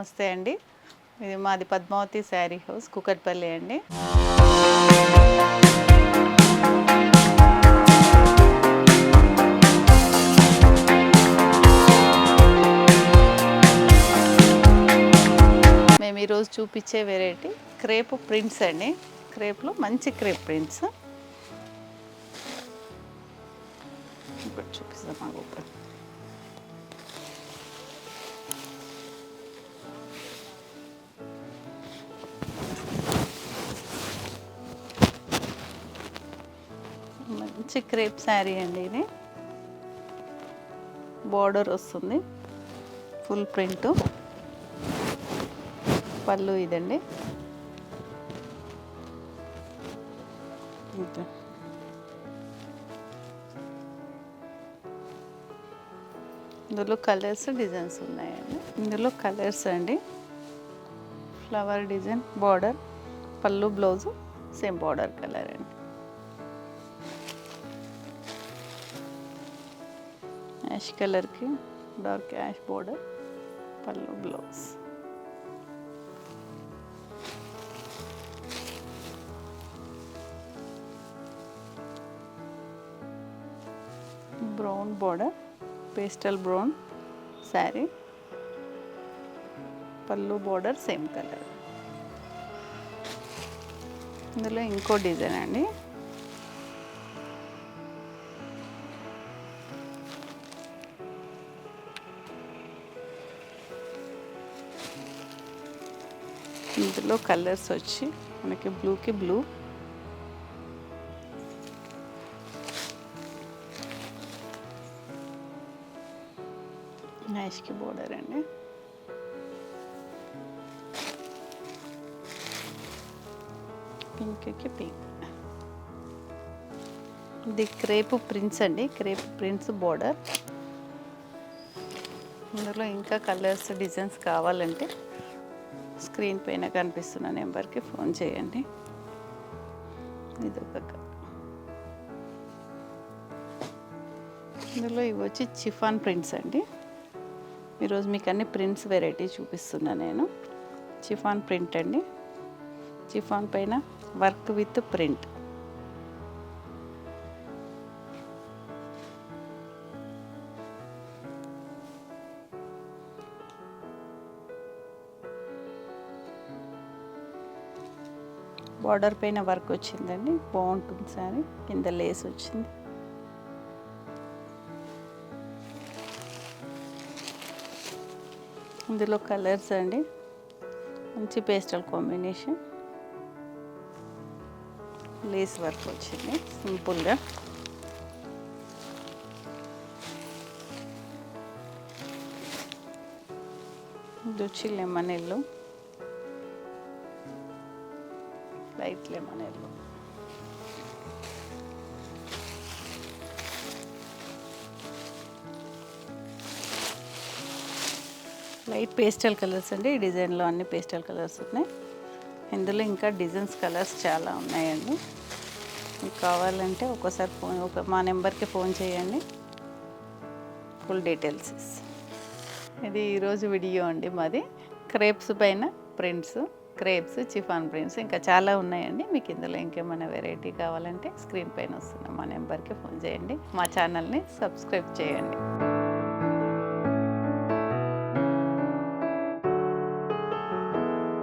నమస్తే అండి. ఇది మాది పద్మావతి శారీ హౌస్ కూకట్పల్లి అండి. మేము ఈరోజు చూపించే వెరైటీ క్రేప్ ప్రింట్స్ అండి. క్రేప్లో మంచి క్రేప్ ప్రింట్స్ ఇప్పుడు చూపిస్తాం. మాకు మంచి క్రేప్ శారీ అండి. ఇది బార్డర్ వస్తుంది, ఫుల్ ప్రింట్. పళ్ళు ఇదండి. ఇందులో కలర్స్ డిజైన్స్ ఉన్నాయండి. ఇందులో కలర్స్ అండి, ఫ్లవర్ డిజైన్, బార్డర్, పళ్ళు, బ్లౌజు సేమ్ బార్డర్ కలర్ అండి. యాష్ కలర్కి డార్క్ యాష్ బార్డర్, పళ్ళు, blouse. Brown border, pastel brown sari, పళ్ళు బార్డర్ సేమ్ కలర్. ఇందులో ఇంకో డిజైన్ అండి. ఇందులో కలర్స్ వచ్చి మనకి బ్లూకి బ్లూ, యాష్కి బోర్డర్ అండి. పింక్కి పింక్. ఇది క్రేప్ ప్రింట్స్ అండి. Crepe prints border. ఇందులో ఇంకా కలర్స్ డిజైన్స్ కావాలంటే స్క్రీన్ పైన కనిపిస్తున్న నెంబర్కి ఫోన్ చేయండి. ఇదొక. ఇందులో ఇవి వచ్చి చిఫాన్ ప్రింట్స్ అండి. ఈరోజు మీకు అన్ని ప్రింట్స్ వెరైటీ చూపిస్తున్నా నేను. చిఫాన్ ప్రింట్ అండి. చిఫాన్ పైన వర్క్ విత్ ప్రింట్. బార్డర్ పైన వర్క్ వచ్చిందండి, బాగుంటుంది సారీ. కింద లేస్ వచ్చింది. ఇందులో కలర్స్ అండి, మంచి పేస్టల్ కాంబినేషన్, లేస్ వర్క్ వచ్చింది సింపుల్గా. ఇది వచ్చి lemon yellow, light lemon yellow. Light pastel colours అండి. ఈ డిజైన్లో అన్ని పేస్టల్ కలర్స్ ఉన్నాయి. ఇందులో ఇంకా డిజైన్స్ కలర్స్ చాలా ఉన్నాయండి. మీకు కావాలంటే ఒకసారి మా నెంబర్కి ఫోన్ చేయండి, ఫుల్ డీటెయిల్స్. ఇది ఈరోజు వీడియో అండి మాది. క్రేప్స్ పైన ప్రింట్స్, క్రేప్స్, చిఫాన్ ప్రింట్స్ ఇంకా చాలా ఉన్నాయండి. మీకు ఇందులో ఇంకేమైనా వెరైటీ కావాలంటే స్క్రీన్ పైన వస్తున్న మా నెంబర్కి ఫోన్ చేయండి. మా ఛానల్ని సబ్స్క్రైబ్ చేయండి.